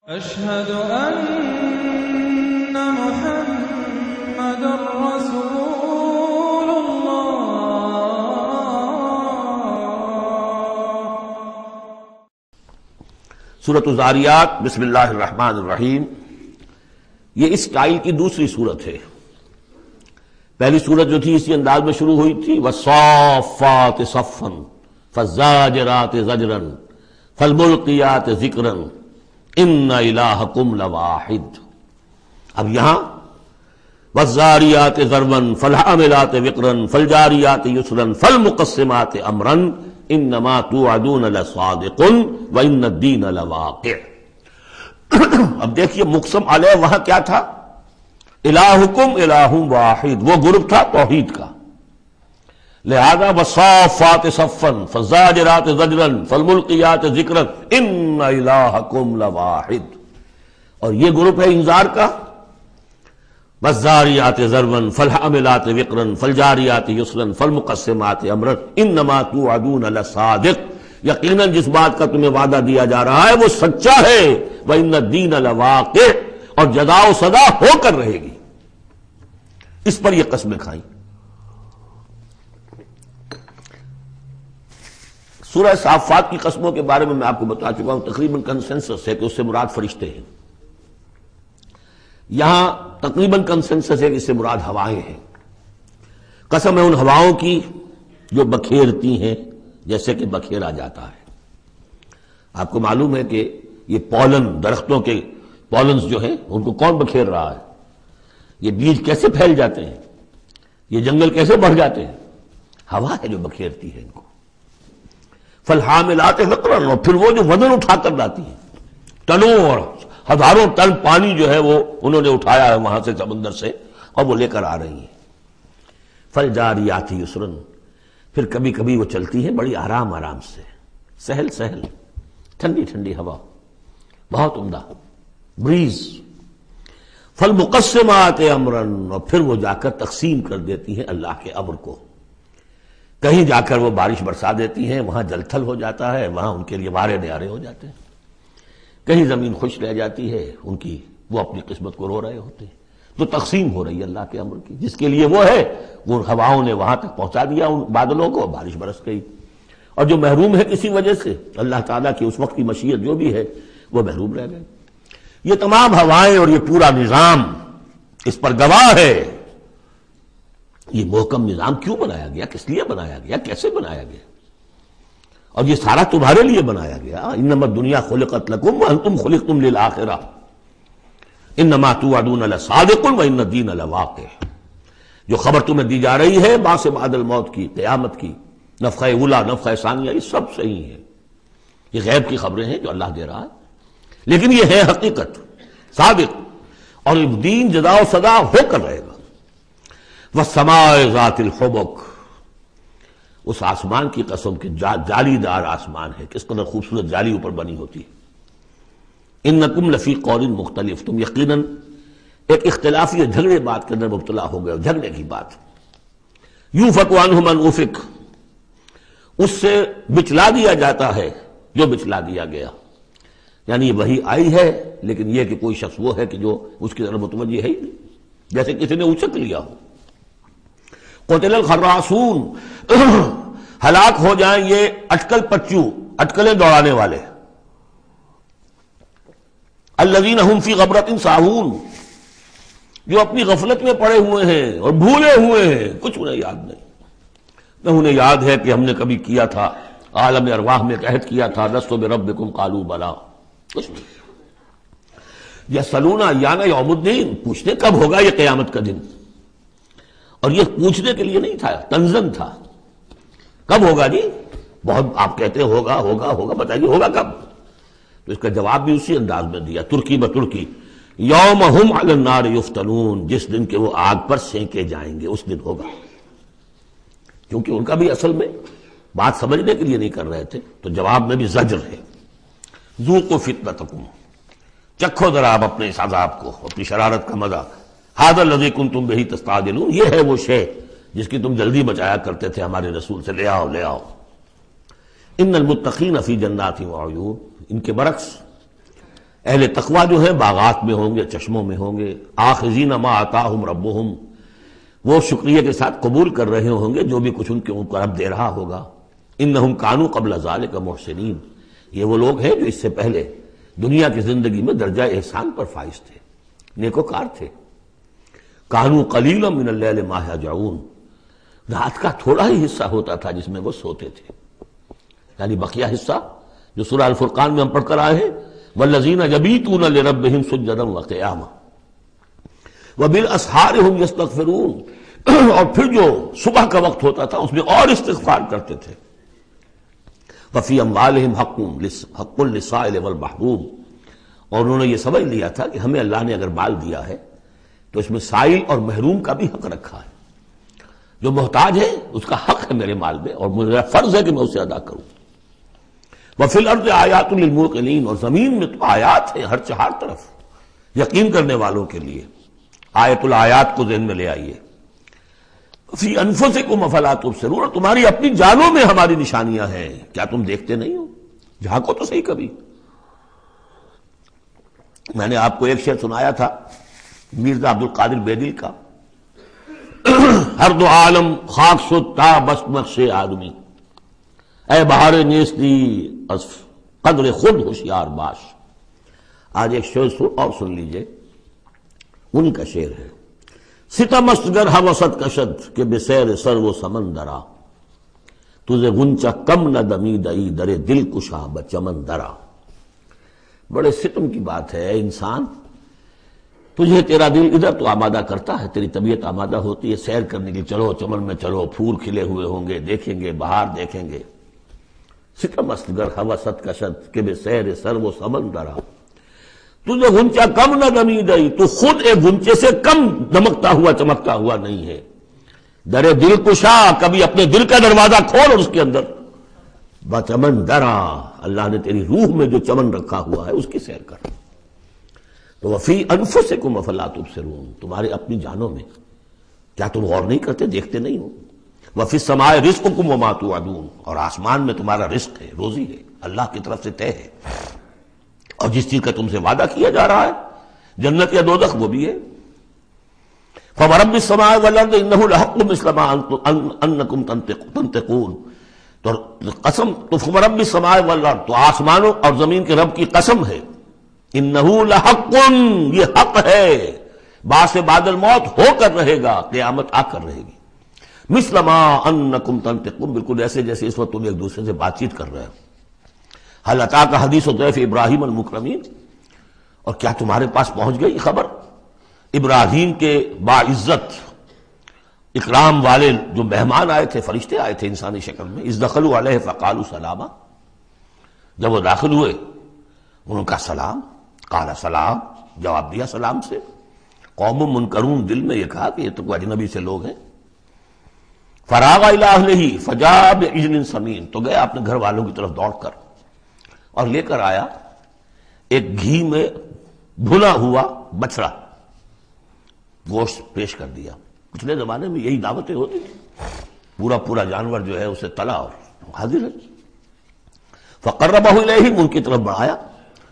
أشهد أن محمد رسول الله۔ سورۃ الذاریات بسم اللہ الرحمن الرحیم، یہ اس سٹائل کی دوسری صورت ہے۔ پہلی صورت جو تھی اسی انداز میں شروع ہوئی تھی، والصافات صفا فالزاجرات زجرا فالملقیات ذکرا ان الہکم لواحد۔ اب یہاں والذاریات ذروا فالحاملات وقرا فالجاریات یسرا فالمقسمات امرا انما توعدون لصادق وان الدین لواقع۔ اب دیکھیے مقسم علیہ وہاں کیا تھا؟ الہکم الہ واحد، وہ گروپ تھا توحید کا، لہذا والصافات صفا فالزاجرات زجرا فالملقیات ذکرا ان الہکم لواحد، اور یہ گروپ ہے انذار کا، والذاریات ذروا فالحاملات وقرا فالجاریات یسرا فالمقسمات امرا انما توعدون لصادق، یقیناً جس بات کا تمہیں وعدہ دیا جا رہا ہے وہ سچا ہے، وان الدین لواقع، اور جزا و سزا ہو کر رہے گی۔ اس پر یہ قسمیں کھائیں۔ سورہ صافات کی قسموں کے بارے میں آپ کو بتا چکا ہوں، تقریباً کنسنسس ہے کہ اس سے مراد فرشتے ہیں۔ یہاں تقریباً کنسنسس ہے کہ اس سے مراد ہوائیں ہیں۔ قسم ہے ان ہواؤں کی جو بکھیرتی ہیں جیسے کہ بکھیرا جاتا ہے۔ آپ کو معلوم ہے کہ یہ پولن، درختوں کے پولنز جو ہیں ان کو کون بکھیر رہا ہے؟ یہ بیج کیسے پھیل جاتے ہیں، یہ جنگل کیسے بڑھ جاتے ہیں؟ ہوا ہے جو بکھیرتی ہے ان کو۔ فالحاملات وقرا، اور پھر وہ جو وزن اٹھا کر لاتی ہیں، ٹنوں اور ہزاروں ٹن پانی جو ہے وہ انہوں نے اٹھایا ہے وہاں سے سمندر سے، اور وہ لے کر آ رہی ہیں۔ فالجاریات یسرا، پھر کبھی کبھی وہ چلتی ہیں بڑی آرام آرام سے، سہل سہل، ٹھنڈی ٹھنڈی ہوا، بہت عمدہ بریز۔ فالمقسمات امرا، اور پھر وہ جا کر تقسیم کر دیتی ہیں اللہ کے امر کو، کہیں جا کر وہ بارش برسا دیتی ہیں، وہاں جل تھل ہو جاتا ہے، وہاں ان کے لیے وارے نیارے ہو جاتے ہیں، کہیں زمین خوش رہ جاتی ہے ان کی، وہ اپنی قسمت کو رو رہے ہوتے ہیں۔ تو تقسیم ہو رہی ہے اللہ کے امر کی، جس کے لیے وہ ہے وہ ہواؤں نے وہاں تک پہنچا دیا ان بادلوں کو، بارش برس گئی، اور جو محروم ہے کسی وجہ سے اللہ تعالیٰ کی اس وقت کی مشیت جو بھی ہے وہ محروم رہ گئے۔ یہ تمام ہوائیں اور یہ پورا نظام اس پر گواہ ہے۔ یہ محکم نظام کیوں بنایا گیا، کس لیے بنایا گیا، کیسے بنایا گیا؟ اور یہ سارا تمہارے لیے بنایا گیا۔ انما الدنیا خلقت لکم وانتم خلقتم للآخرہ انما توعدون لصادق وان الدین لواقع۔ جو خبر تمہیں دی جا رہی ہے بعث بعد الموت کی، قیامت کی، نفخہ اولیٰ، نفخہ ثانیہ، یہ سب صحیح ہے، یہ غیب کی خبریں ہیں جو اللہ دے رہا ہے، لیکن یہ ہے حقیقت، صادق، اور دین جزا و سزا ہو کر رہے گا۔ والسماء ذات الحبک، اس آسمان کی قسم کہ جالی دار آسمان ہے، کس قدر خوبصورت جالی اوپر بنی ہوتی ہے۔ انکم لفی قول مختلف، تم یقیناً ایک اختلافی جھگڑے بات کے اندر مبتلا ہو گئے، جھگڑے کی بات۔ یوفک عنہ من افک، اس سے بچلا دیا جاتا ہے جو بچلا دیا گیا، یعنی یہ وحی آئی ہے لیکن یہ کہ کوئی شخص وہ ہے کہ جو اس کی طرف متوجہ ہے ہی نہیں، جیسے کسی نے اچک لیا ہو۔ قتل الخراصون، ہلاک ہو جائیں یہ اٹکل پچو، اٹکلیں دوڑانے والے۔ الذین هم فی غفلۃ ساہون، جو اپنی غفلت میں پڑے ہوئے ہیں اور بھولے ہوئے ہیں، کچھ انہیں یاد نہیں۔ نہ انہیں یاد ہے کہ ہم نے کبھی کیا تھا، عالم ارواح میں عہد کیا تھا، لست بربکم قالوا بلا، کچھ نہیں۔ یسألون ایان یوم الدین، پوچھتے کب ہوگا یہ قیامت کا دن، اور یہ پوچھنے کے لیے نہیں تھا، تنزن تھا، کب ہوگا جی؟ بہت آپ کہتے ہوگا ہوگا ہوگا، بتائیے ہوگا کب؟ تو اس کا جواب بھی اسی انداز میں دیا، ترکی بترکی، یوم ہم علی النار یفتنون، جس دن کے وہ آگ پر سینکے جائیں گے اس دن ہوگا۔ کیونکہ ان کا بھی اصل میں بات سمجھنے کے لیے نہیں کر رہے تھے، تو جواب میں بھی زجر ہے۔ ذوقوا فتنتکم، چکھو ذرا آپ اپنے اس عذاب کو، اپنی شرارت کا مزہ۔ ھذا الذی کنتم بہ تستعجلون، یہ ہے وہ شے جس کی تم جلدی بچایا کرتے تھے ہمارے رسول سے، لے آؤ لے آؤ۔ ان المتقین فی جنات وعیون، ان کے برعکس اہل تقویٰ جو ہیں باغات میں ہوں گے، چشموں میں ہوں گے، آخذین ما آتاہم ربہم، وہ شکریہ کے ساتھ قبول کر رہے ہوں گے جو بھی کچھ ان کے اوپر رب دے رہا ہوگا۔ انہم کانوا قبل ذالک محسنین، یہ وہ لوگ ہیں جو اس سے پہلے دنیا کی زندگی میں درجہ احسان پر فائز تھے، نیکوکار تھے۔ کانوا قلیلا من اللیل ما یہجعون، رات کا تھوڑا ہی حصہ ہوتا تھا جس میں وہ سوتے تھے، یعنی بقیہ حصہ جو سورہ الفرقان میں ہم پڑھ کر آئے ہیں، والذین یبیتون لربہم سجدا وقیاما وبالاسحار ہم یستغفرون، اور پھر جو صبح کا وقت ہوتا تھا اس میں اور استغفار کرتے تھے۔ وفی اموالہم حق للسائل والمحروم، اور انہوں نے یہ سمجھ لیا تھا کہ ہمیں اللہ نے اگر مال دیا ہے تو اس میں سائل اور محروم کا بھی حق رکھا ہے، جو محتاج ہے اس کا حق ہے میرے مال میں، اور میرا فرض ہے کہ میں اسے ادا کروں۔ وفی الارض آیات للموقنین، اور زمین میں تو آیات ہیں ہر چہار طرف یقین کرنے والوں کے لیے۔ آیت الآیات کو ذہن میں لے آئیے۔ فی انفسکم افلا تبصرون، اور تمہاری اپنی جانوں میں ہماری نشانیاں ہیں، کیا تم دیکھتے نہیں ہو؟ جھانکو تو صحیح کبھی۔ میں نے آپ کو ایک شعر سنایا تھا مرزا عبد القادر بیدل کا، ہر دو عالم خاک شد تا بس نقش آدمی، اے بہار نیستی از قدر خود ہوشیار باش۔ آج ایک شعر اور سن لیجئے، ان کا شعر ہے، ستم است گر ہوست کشد کہ بسیر سر و سمندرا، تجھے غنچہ کم نہ دمیدئی در دل کشا بچمن درا۔ بڑے ستم کی بات ہے اے انسان، تجھے تیرا دل ادھر تو آمادہ کرتا ہے، تیری طبیعت آمادہ ہوتی ہے سیر کرنے کی، چلو چمن میں چلو، پھول کھلے ہوئے ہوں گے دیکھیں گے، بہار دیکھیں گے۔ ستم است گر ہوست کشد کہ بسیر سر و سمندرا، تجھے غنچہ کم نہ دمیدئی، تو خود ایک غنچے سے کم دمکتا ہوا چمکتا ہوا نہیں ہے۔ در دل کشا، کبھی اپنے دل کا دروازہ کھول اور اس کے اندر بچمن درا، اللہ نے تیری روح میں جو چمن رکھا ہوا ہے اس کی سیر کر۔ تو وفی انفسکم افلا تبصرون، تمہارے اپنی جانوں میں کیا تم غور نہیں کرتے، دیکھتے نہیں ہو؟ وفی السماء رزقکم وما توعدون، اور آسمان میں تمہارا رزق ہے، روزی ہے، اللہ کی طرف سے طے ہے، اور جس چیز کا تم سے وعدہ کیا جا رہا ہے جنت یا دوزخ وہ بھی ہے۔ فورب السماء والارض انہ لحق مثل ما انکم تنطقون، تو قسم تو فورب السماء والارض، تو آسمانوں اور زمین کے رب کی قسم ہے، انہ لحق، یہ حق ہے، باعث بعد الموت ہو کر رہے گا، قیامت آ کر رہے گی۔ مثل ما انکم تنطقون، بالکل ایسے جیسے اس وقت تم ایک دوسرے سے بات چیت کر رہے ہو۔ حل اتاک حدیث ضیف ابراہیم المکرمین، اور کیا تمہارے پاس پہنچ گئی خبر ابراہیم کے باعزت اکرام والے جو مہمان آئے تھے، فرشتے آئے تھے انسانی شکل میں، اذ دخلوا علیہ فقالوا سلاما، جب وہ داخل ہوئے ان کا سلام، قال سلام، جواب دیا سلام سے۔ قوم منکرون، دل میں یہ کہا کہ یہ تو کوئی اجنبی سے لوگ ہیں۔ فراغ الی اہلہ فجاء بعجل سمین، تو گیا اپنے گھر والوں کی طرف دوڑ کر اور لے کر آیا ایک گھی میں بھنا ہوا بچڑا، گوشت پیش کر دیا۔ پچھلے زمانے میں یہی دعوتیں ہوتی تھی، پورا جانور جو ہے اسے تلا اور حاضر ہے۔ فقربہ الیہم، ان کی طرف بڑھایا،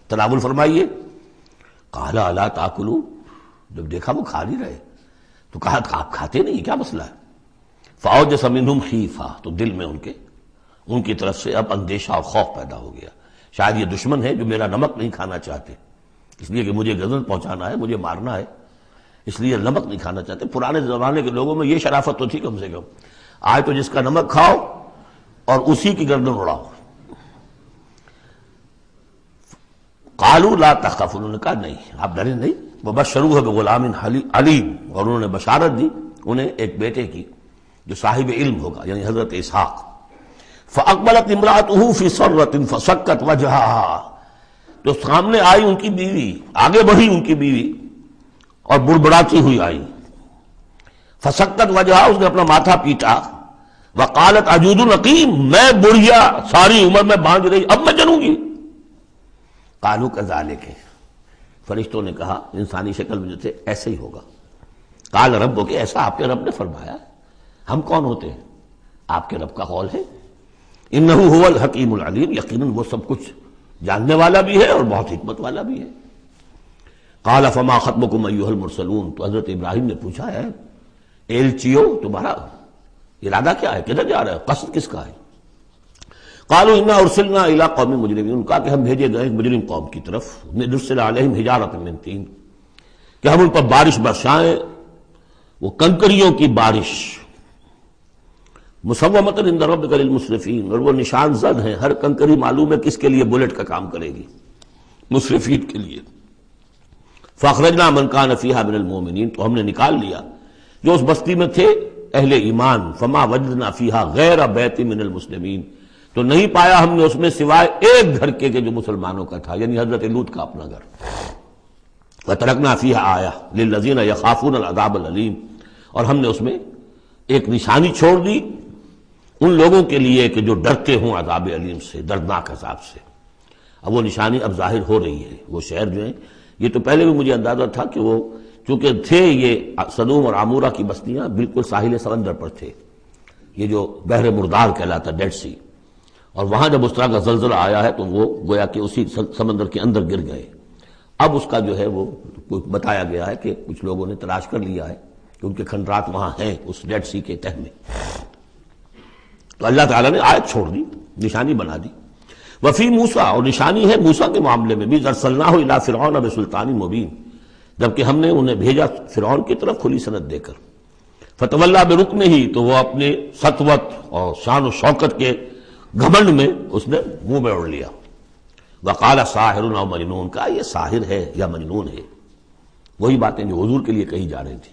تناول فرمائیے۔ قال الا تاکلون، جب دیکھا وہ کھا نہیں رہے تو کہا آپ کھاتے نہیں، کیا مسئلہ ہے؟ فاوجس منہم خیفہ، تو دل میں ان کی طرف سے اب اندیشہ اور خوف پیدا ہو گیا، شاید یہ دشمن ہے جو میرا نمک نہیں کھانا چاہتے، اس لیے کہ مجھے غزل پہنچانا ہے، مجھے مارنا ہے، اس لیے نمک نہیں کھانا چاہتے۔ پرانے زمانے کے لوگوں میں یہ شرافت تو تھی کم سے کم، آج تو جس کا نمک کھاؤ اور اسی کی گردن اڑاؤ۔ قالوا لا تخف، انہوں نے کہا نہیں آپ ڈریں نہیں، وبشروہ بغلام علیم، اور انہوں نے بشارت دی انہیں ایک بیٹے کی جو صاحب علم ہوگا، یعنی حضرت اسحاق۔ فاقبلت امرأته فی سرۃ فسکت وجہها، تو سامنے آئی ان کی بیوی، آگے بڑھی ان کی بیوی اور بڑبڑاتی ہوئی آئی۔ فسکت وجہها، اس نے اپنا ماتھا پیٹا۔ وقالت عجوز عقیم، میں بڑھیا ساری عمر میں باندھ رہی، اب میں جنوں گی۔ قالوا کذالک، فرشتوں نے کہا انسانی شکل میں جو تھے ایسے ہی ہوگا۔ قال ربک، ایسا آپ کے رب نے فرمایا، ہم کون ہوتے ہیں؟ آپ کے رب کا قول ہے۔ انہ هو الحکیم العلیم، یقیناً وہ سب کچھ جاننے والا بھی ہے اور بہت حکمت والا بھی ہے۔ قال فما خطبکم ایھا المرسلون، تو حضرت ابراہیم نے پوچھا ہے ایلچیو تمہارا ارادہ کیا ہے، کدھر جا رہا ہے، قصد کس کا ہے؟ قالوا انا ارسلنا الی قوم مجرمین، ان کہا کہ ہم بھیجے گئے ایک مجرم قوم کی طرف، نرسل علیہم حجارۃ من طین، کہ ہم ان پر بارش برسائیں، وہ کنکریوں کی بارش، مسومۃ عند ربک للمسرفین، اور وہ نشان زد ہیں، ہر کنکری معلوم ہے کس کے لیے بلٹ کا کام کرے گی، مسرفین کے لیے۔ فاخرجنا من کان فیہا من المؤمنین، تو ہم نے نکال لیا جو اس بستی میں تھے اہل ایمان، فما وجدنا فیہا غیر بیت من المسلمین، تو نہیں پایا ہم نے اس میں سوائے ایک گھر کے جو مسلمانوں کا تھا، یعنی حضرت لوط کا اپنا گھر۔ وَتَرَكْنَا فِيهَا آیَةً لِلَّذِينَ يَخَافُونَ الْعَذَابَ الْأَلِيمَ، اور ہم نے اس میں ایک نشانی چھوڑ دی ان لوگوں کے لیے کہ جو ڈرتے ہوں عذاب علیم سے، دردناک عذاب سے۔ اب وہ نشانی اب ظاہر ہو رہی ہے، وہ شہر جو ہیں، یہ تو پہلے بھی مجھے اندازہ تھا کہ وہ چونکہ تھے یہ سدوم اور عمورہ کی بستیاں بالکل ساحل سمندر پر تھے، یہ جو بحر مردار کہلاتا ڈیڈ سی، اور وہاں جب اس طرح کا زلزلہ آیا ہے تو وہ گویا کہ اسی سمندر کے اندر گر گئے۔ اب اس کا جو ہے وہ بتایا گیا ہے کہ کچھ لوگوں نے تلاش کر لیا ہے کہ ان کے کھنڈرات وہاں ہیں اس ڈیڈ سی کے تہہ میں، تو اللہ تعالیٰ نے آیت چھوڑ دی، نشانی بنا دی۔ وفی موسیٰ، اور نشانی ہے موسیٰ کے معاملے میں بھی، ارسلناہ الی فرعون بسلطان مبین، جبکہ ہم نے انہیں بھیجا فرعون کی طرف کھلی سند دے کر۔ فتولیٰ برکنہ، تو وہ اپنے سطوت اور شان و شوکت کے گھمنڈ میں اس نے منہ میں اڑ لیا۔ وقال ساحر او مجنون، کہا یہ ساحر ہے یا مجنون ہے، وہی باتیں جو حضور کے لیے کہی جا رہی تھی۔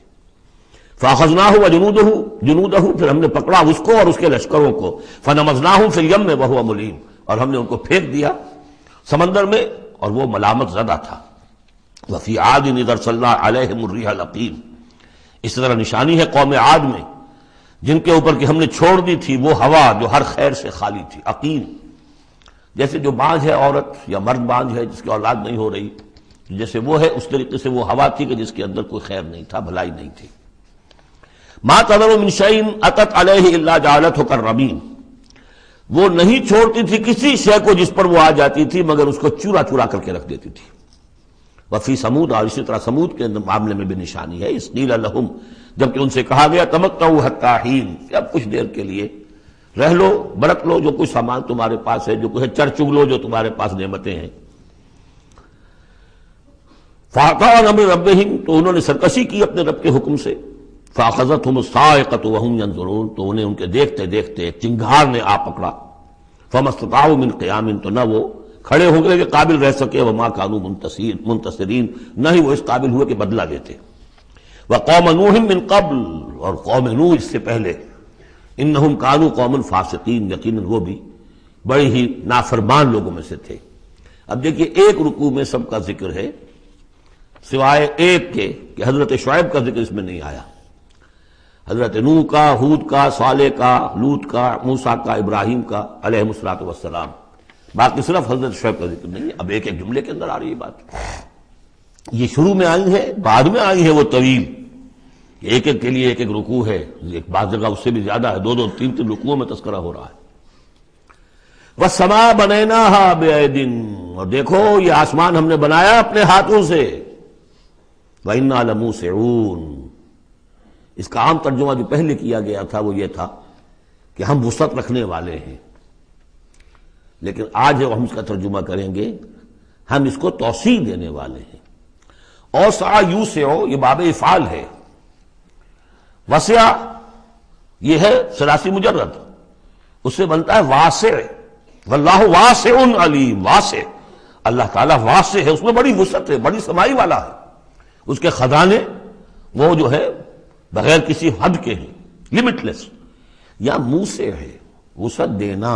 فاخذناہ وجنودہ، پھر ہم نے پکڑا اس کو اور اس کے لشکروں کو، فنبذناہم فی الیم وہو ملیم، اور ہم نے ان کو پھینک دیا سمندر میں اور وہ ملامت زدہ تھا۔ وفی عاد اذ ارسلنا علیہم الریح العقیم، اس طرح نشانی ہے قوم عاد میں جن کے اوپر کہ ہم نے چھوڑ دی تھی وہ ہوا جو ہر خیر سے خالی تھی، عقیم، جیسے جو بانجھ ہے عورت یا مرد بانجھ ہے جس کی اولاد نہیں ہو رہی، جیسے وہ ہے اس طریقے سے وہ ہوا تھی کہ جس کے اندر کوئی خیر نہیں تھا، بھلائی نہیں تھی۔ ما تذر من شیء اتت علیہ الا جعلتہ کالرمیم، وہ نہیں چھوڑتی تھی کسی شے کو جس پر وہ آ جاتی تھی مگر اس کو چورا چورا کر کے رکھ دیتی تھی۔ وفی سمود، اور اسی طرح سمود کے معاملے میں بھی نشانی ہے، اس قیل لہم، جبکہ ان سے کہا گیا تمتعوا حتی حین، کہ اب کچھ دیر کے لیے رہ لو، برت لو جو کچھ سامان تمہارے پاس ہے، جو کچھ ہے چر چگ لو جو تمہارے پاس نعمتیں ہیں۔ فَأَطَاعُوا أَمْرَ رَبِّهِمْ، تو انہوں نے سرکشی کی اپنے رب کے حکم سے۔ فَأَخَذَتْهُمُ الصَّاعِقَةُ وَهُمْ يَنظُرُونَ، تو انہیں ان کے دیکھتے دیکھتے ایک چنگھار نے آ پکڑا۔ فَمَا اسْتَطَاعُوا مِنْ قِيَامٍ، تو نہ وہ کھڑے ہو گئے کہ قابل رہ سکے، وَمَا كَانُوا مُنْتَصِرِينَ، نہ ہی وہ اس قابل ہوئے کہ بدلہ دیتے۔ وَقَوْمَ نُوحٍ مِّن قَبْلُ، اور قوم نوح اس سے پہلے، انہم کانوا قوما فاسقین، یقیناً وہ بھی بڑے ہی نافرمان لوگوں میں سے تھے۔ اب دیکھیے ایک رکوع میں سب کا ذکر ہے سوائے ایک کے کہ حضرت شعیب کا ذکر اس میں نہیں آیا، حضرت نوح کا، ہود کا، صالح کا، لوط کا، موسیٰ کا، ابراہیم کا علیہ الصلوۃ والسلام، باقی صرف حضرت شعیب کا ذکر نہیں ہے۔ اب ایک ایک جملے کے اندر آ رہی ہے بات، یہ شروع میں آئی ہے، بعد میں آئی ہے وہ طویل، ایک ایک کے لیے ایک ایک رکوع ہے، ایک بعض جگہ اس سے بھی زیادہ ہے، دو دو تین تین رکوعوں میں تذکرہ ہو رہا ہے۔ وَالسَّمَاءَ بَنَيْنَاهَا بِأَيْدٍ، اور دیکھو یہ آسمان ہم نے بنایا اپنے ہاتھوں سے، وَإِنَّا لَمُوسِعُونَ، اس کا عام ترجمہ جو پہلے کیا گیا تھا وہ یہ تھا کہ ہم وسعت رکھنے والے ہیں، لیکن آج ہم اس کا ترجمہ کریں گے ہم اس کو توسیع دینے والے ہیں۔ اوسع یوسع، یہ باب افعال ہے، وسع یہ ہے ثلاثی مجرد، اس سے بنتا ہے واسع، واللہ واسع علیم، واسع، اللہ تعالیٰ واسع ہے، اس میں بڑی وسعت ہے، بڑی سمائی والا ہے، اس کے خزانے وہ جو ہے بغیر کسی حد کے ہیں، لمٹ لیس۔ یا موسع ہے، وسعت دینا،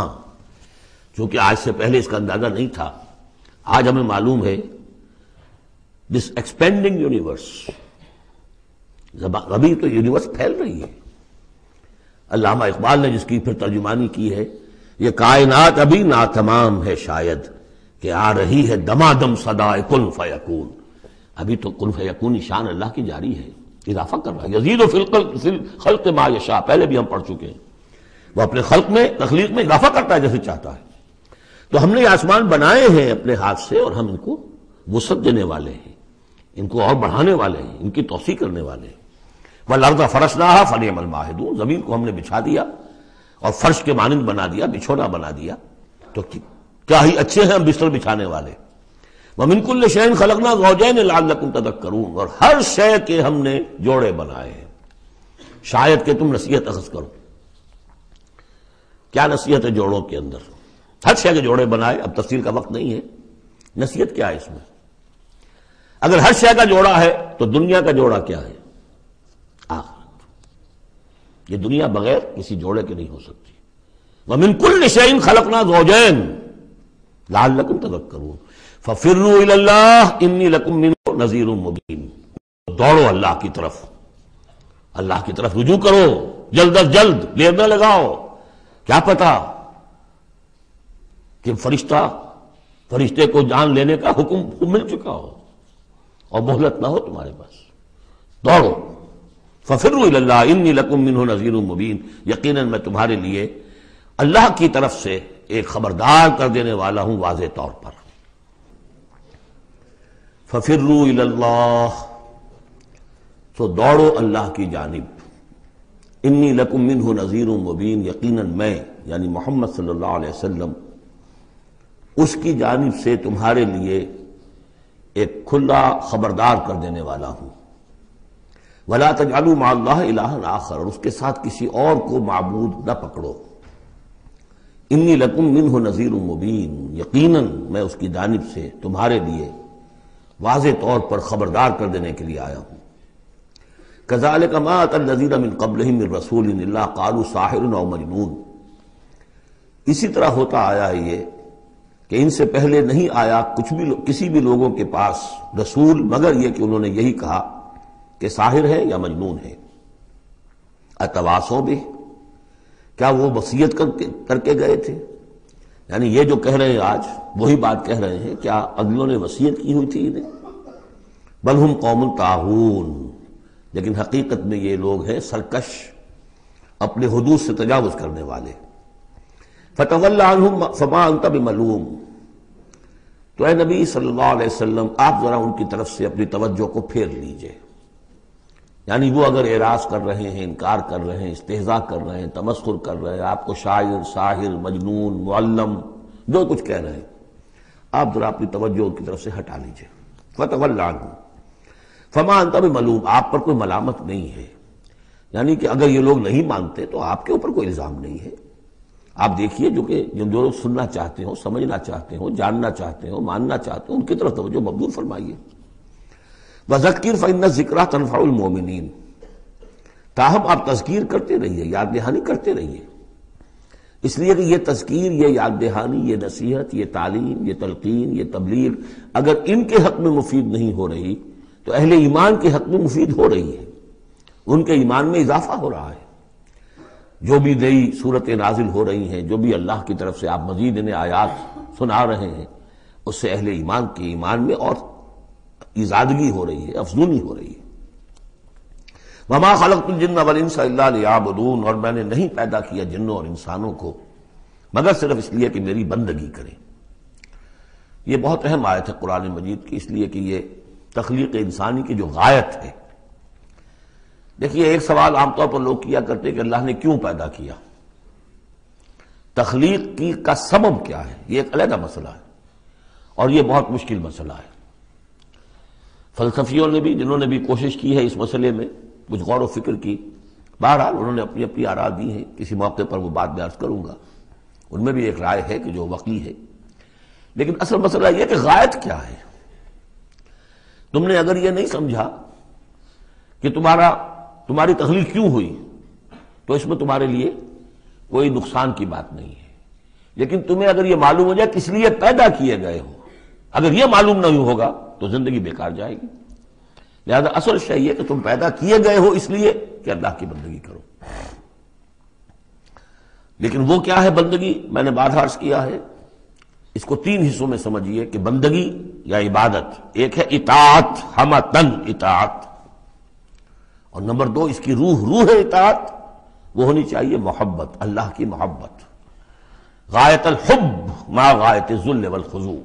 چونکہ آج سے پہلے اس کا اندازہ نہیں تھا، آج ہمیں معلوم ہے دس ایکسپینڈنگ یونیورس، ابھی تو یونیورس پھیل رہی ہے۔ علامہ اقبال نے جس کی پھر ترجمانی کی ہے، یہ کائنات ابھی ناتمام ہے شاید کہ آ رہی ہے دمادم صدائے کن فیکون، ابھی تو کن فیکون شان اللہ کی جاری ہے، اضافہ کر رہا ہے، یزید فی الخلق ما یشاء، پہلے بھی ہم پڑھ چکے ہیں، وہ اپنے خلق میں، تخلیق میں اضافہ کرتا ہے جیسے چاہتا ہے۔ تو ہم نے یہ آسمان بنائے ہیں اپنے ہاتھ سے اور ہم ان کو وسعت دینے والے ہیں، ان کو اور بڑھانے والے ہیں، ان کی توسیع کرنے والے ہیں۔ وَالْأَرْضَ فَرَشْنَاهَا فَنِعْمَ الْمَاهِدُونَ، زمین کو ہم نے بچھا دیا اور فرش کے مانند بنا دیا، بچھونا بنا دیا، تو کیا ہی اچھے ہیں ہم بستر بچھانے والے۔ وَمِن كُلِّ شَيْءٍ خَلَقْنَا زَوْجَيْنِ لَعَلَّكُمْ تَذَكَّرُونَ، اور ہر شے کے ہم نے جوڑے بنائے ہیں شاید کہ تم نصیحت اخذ کرو۔ کیا نصیحت ہے جوڑوں کے اندر؟ ہر شے کے جوڑے بنائے، اب تفصیل کا وقت نہیں ہے، نصیحت کیا ہے اس میں؟ اگر ہر شے کا جوڑا ہے تو دنیا کا جوڑا کیا ہے؟ آخرت۔ یہ دنیا بغیر کسی جوڑے کے نہیں ہو سکتی۔ وَمِن كُلِّ شَيْءٍ خَلَقْنَا زَوْجَيْنِ لَعَلَّكُمْ تَذَكَّرُونَ فَفِرُّوا إِلَى اللَّهِ إِنِّي لَكُمْ مِنْهُ نَذِيرٌ مُبِينٌ، دوڑو اللہ کی طرف، اللہ کی طرف رجوع کرو، جلد از جلد، دیر نہ لگاؤ۔ کیا پتا کہ فرشتے کو جان لینے کا حکم مل چکا ہو اور مہلت نہ ہو تمہارے پاس۔ دوڑو، فَفِرُّوا إِلَى اللَّهِ إِنِّي لَكُمْ مِنْهُ نَذِيرٌ مُبِينٌ، یقیناً میں تمہارے لیے اللہ کی طرف سے ایک خبردار کر دینے والا ہوں واضح طور پر۔ فَفِرُّوا إِلَى اللَّهِ، تو دوڑو اللہ کی جانب، انی لکم منہ نذیر مبین، یقیناً میں یعنی محمد صلی اللہ علیہ وسلم اس کی جانب سے تمہارے لیے ایک کھلا خبردار کر دینے والا ہوں۔ ولا تجعلوا مع اللہ الہا آخر، اور اس کے ساتھ کسی اور کو معبود نہ پکڑو۔ انی لکم منہ نذیر مبین، یقیناً میں اس کی جانب سے تمہارے لیے واضح طور پر خبردار کر دینے کے لیے آیا ہوں۔ كذلك ما أتى الذين من قبلهم من رسول إلا قالوا ساحر أو مجنون، اسی طرح ہوتا آیا ہے یہ کہ ان سے پہلے نہیں آیا کسی بھی لوگوں کے پاس رسول مگر یہ کہ انہوں نے یہی کہا کہ ساحر ہے یا مجنون ہے۔ اتواصوا به، کیا وہ وصیت کر کے گئے تھے؟ یعنی یہ جو کہہ رہے ہیں آج وہی بات کہہ رہے ہیں، کیا اگلوں نے وصیت کی ہوئی تھی انہیں؟ بل هم قوم طاغون، لیکن حقیقت میں یہ لوگ ہیں سرکش، اپنے حدود سے تجاوز کرنے والے۔ فَتَوَلَّ عَنْهُمْ فَمَا أَنْتَ بِمَلُومٍ، تو اے نبی صلی اللہ علیہ وسلم آپ ذرا ان کی طرف سے اپنی توجہ کو پھیر لیجئے، یعنی وہ اگر اعراض کر رہے ہیں، انکار کر رہے ہیں، استہزاء کر رہے ہیں، تمسخر کر رہے ہیں، آپ کو شاعر، ساحر، مجنون، معلم جو کچھ کہہ رہے ہیں، آپ ذرا اپنی توجہ ان کی طرف سے ہٹا لیجئے۔ فَتَوَلَّ عَنْهُمْ فما انت بملوم، آپ پر کوئی ملامت نہیں ہے، یعنی کہ اگر یہ لوگ نہیں مانتے تو آپ کے اوپر کوئی الزام نہیں ہے۔ آپ دیکھیے جو لوگ سننا چاہتے ہو، سمجھنا چاہتے ہو، جاننا چاہتے ہو، ماننا چاہتے ہو، ان کی طرف توجہ مبذول فرمائیے۔ وَذَكِّرْ فَإِنَّ الذِّكْرَىٰ تَنفَعُ الْمُؤْمِنِينَ، تاہم آپ تذکیر کرتے رہیے، یاد دہانی کرتے رہیے، اس لیے کہ یہ تذکیر، یہ یاد دہانی، یہ نصیحت، یہ تعلیم، یہ تلقین، یہ تبلیغ اگر ان کے حق میں مفید نہیں ہو رہی تو اہل ایمان کے حق میں مفید ہو رہی ہے، ان کے ایمان میں اضافہ ہو رہا ہے۔ جو بھی نئی صورتیں نازل ہو رہی ہیں، جو بھی اللہ کی طرف سے آپ مزید انہیں آیات سنا رہے ہیں، اس سے اہل ایمان کے ایمان میں اور ازادگی ہو رہی ہے، افزونی ہو رہی ہے۔ وَمَا خَلَقْتُ الْجِنَّ وَالْإِنسَ إِلَّا لِيَعْبُدُونَ، اور میں نے نہیں پیدا کیا جنوں اور انسانوں کو مگر صرف اس لیے کہ میری بندگی کریں۔ یہ بہت اہم آیت ہے قرآن مجید کی، اس لیے کہ یہ تخلیق انسانی کی جو غایت ہے۔ دیکھیے ایک سوال عام طور پر لوگ کیا کرتے کہ اللہ نے کیوں پیدا کیا، تخلیق کی کا سبب کیا ہے، یہ ایک علیحدہ مسئلہ ہے اور یہ بہت مشکل مسئلہ ہے۔ فلسفیوں نے بھی، جنہوں نے بھی کوشش کی ہے اس مسئلے میں کچھ غور و فکر کی، بہرحال انہوں نے اپنی اپنی آراء دی ہیں، کسی موقع پر وہ بات میں عرض کروں گا، ان میں بھی ایک رائے ہے کہ جو وقی ہے، لیکن اصل مسئلہ یہ کہ غایت کیا ہے۔ تم نے اگر یہ نہیں سمجھا کہ تمہاری تخلیق کیوں ہوئی تو اس میں تمہارے لیے کوئی نقصان کی بات نہیں ہے، لیکن تمہیں اگر یہ معلوم ہو جائے کس لیے پیدا کیے گئے ہو، اگر یہ معلوم نہیں ہوگا تو زندگی بیکار جائے گی۔ لہذا اصل شے یہ کہ تم پیدا کیے گئے ہو اس لیے کہ اللہ کی بندگی کرو۔ لیکن وہ کیا ہے بندگی؟ میں نے بارہا عرض کیا ہے، اس کو تین حصوں میں سمجھیے کہ بندگی یا عبادت، ایک ہے اطاعت، ہمتن اطاعت، اور نمبر دو اس کی روح اطاعت، وہ ہونی چاہیے محبت، اللہ کی محبت، غایت الحب مع غایت الذل والخضوع،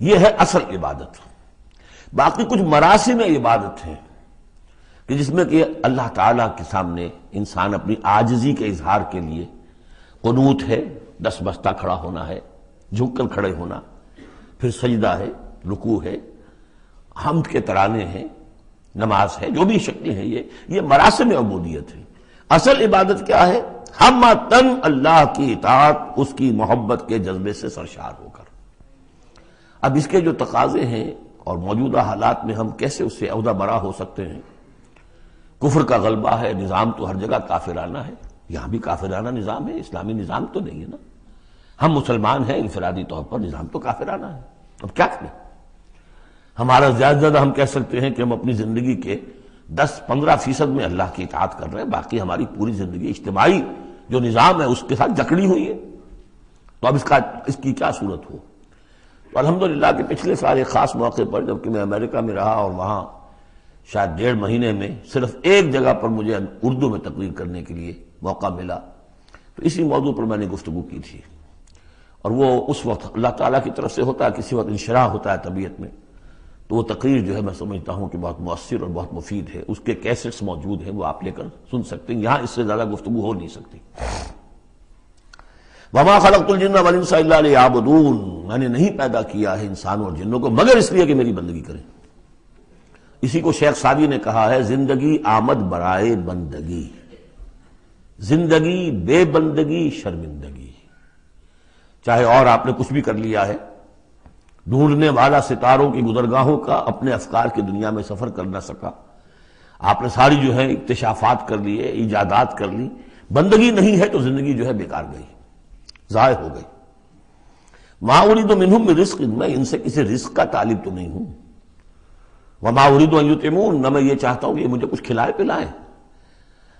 یہ ہے اصل عبادت۔ باقی کچھ مراسم عبادت ہیں کہ جس میں کہ اللہ تعالیٰ کے سامنے انسان اپنی عاجزی کے اظہار کے لیے قنوت ہے، دس بستہ کھڑا ہونا ہے، جھک کر کھڑے ہونا، پھر سجدہ ہے، رکوع ہے، حمد کے ترانے ہیں، نماز ہے، جو بھی شکلیں ہیں یہ مراسم عبودیت ہے۔ اصل عبادت کیا ہے؟ ہمتن اللہ کی اطاعت، اس کی محبت کے جذبے سے سرشار ہو کر۔ اب اس کے جو تقاضے ہیں اور موجودہ حالات میں ہم کیسے اس سے عہدہ برا ہو سکتے ہیں؟ کفر کا غلبہ ہے، نظام تو ہر جگہ کافرانہ ہے، یہاں بھی کافرانہ نظام ہے، اسلامی نظام تو نہیں ہے نا۔ ہم مسلمان ہیں، انفرادی طور پر نظام تو کافرانہ ہے، اب کیا کریں؟ ہمارا زیادہ سے زیادہ ہم کہہ سکتے ہیں کہ ہم اپنی زندگی کے 10-15% میں اللہ کی اطاعت کر رہے ہیں، باقی ہماری پوری زندگی اجتماعی جو نظام ہے اس کے ساتھ جکڑی ہوئی ہے۔ تو اب اس کی کیا صورت ہو؟ تو الحمدللہ کہ پچھلے سال ایک خاص موقع پر جبکہ میں امریکہ میں رہا اور وہاں شاید 1.5 مہینے میں صرف ایک جگہ پر مجھے اردو میں تقریر کرنے کے لیے موقع ملا، تو اسی موضوع پر میں نے گفتگو کی تھی، اور وہ اس وقت اللہ تعالیٰ کی طرف سے ہوتا ہے، کسی وقت انشراح ہوتا ہے طبیعت میں، تو وہ تقریر جو ہے میں سمجھتا ہوں کہ بہت مؤثر اور بہت مفید ہے۔ اس کے کیسٹس موجود ہیں، وہ آپ لے کر سن سکتے ہیں، یہاں اس سے زیادہ گفتگو ہو نہیں سکتی۔ وَمَا خَلَقْتُ الْجِنَّ وَالْإِنسَ إِلَّا لِيَعْبُدُونِ، میں نے نہیں پیدا کیا ہے انسانوں اور جنوں کو مگر اس لیے کہ میری بندگی کریں۔ اسی کو شیخ سعدی نے کہا ہے، زندگی آمد برائے بندگی، زندگی بے بندگی شرمندگی۔ چاہے اور آپ نے کچھ بھی کر لیا ہے، ڈھونڈنے والا ستاروں کی گزرگاہوں کا اپنے افکار کی دنیا میں سفر کر نہ سکا، آپ نے ساری جو ہے اکتشافات کر لیے، ایجادات کر لی، بندگی نہیں ہے تو زندگی جو ہے بیکار گئی، ضائع ہو گئی۔ ما اريد منهم من رزق، میں ان سے کسی رزق کا طالب تو نہیں ہوں۔ وما اريد ان يطعمون، نہ میں یہ چاہتا ہوں کہ یہ مجھے کچھ کھلائے پلائیں۔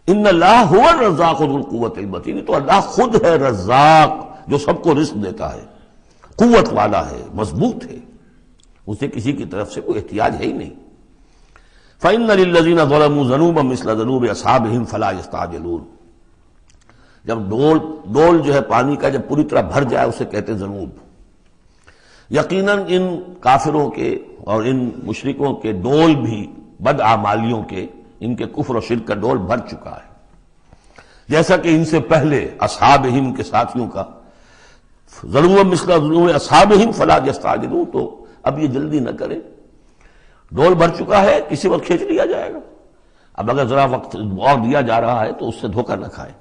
ان اللہ هو الرزاق ذو القوة المتین، تو اللہ خود ہے رزاق جو سب کو رزق دیتا ہے، قوت والا ہے، مضبوط ہے، اسے کسی کی طرف سے کوئی احتیاج ہے ہی نہیں۔ فإن للذین ظلموا ذنوبا مثل ذنوب اصحابهم فلا يستعجلون، جب ڈول جو ہے پانی کا جب پوری طرح بھر جائے اسے کہتے ہیں ذنوب۔ یقیناً ان کافروں کے اور ان مشرکوں کے ڈول بھی بدعمالیوں کے، ان کے کفر و شرک کا ڈول بھر چکا ہے، جیسا کہ ان سے پہلے اصحابہم کے ساتھیوں کا ذنوب مثل ذنوب اصحابہم فلا یستعجلون، تو اب یہ جلدی نہ کریں، ڈول بھر چکا ہے، کسی وقت کھینچ لیا جائے گا۔ اب اگر ذرا وقت اور دیا جا رہا ہے تو اس سے دھوکہ نہ کھائیں۔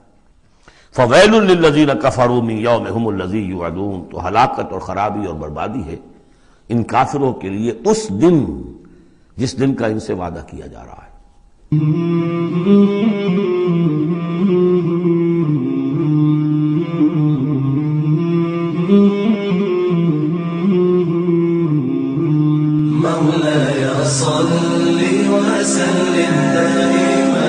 فویل للذین کفروا من یومہم الذی یوعدون، تو ہلاکت اور خرابی اور بربادی ہے ان کافروں کے لیے اس دن جس دن کا ان سے وعدہ کیا جا رہا ہے۔ مولاي صل وسلم دائما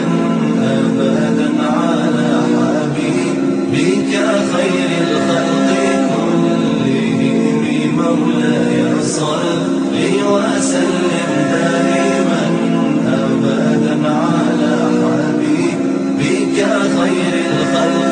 أبدا على حبيبك خير الخلق كلهم، مولاي صل وسلم دائما أبدا على حبيبك خير الخلق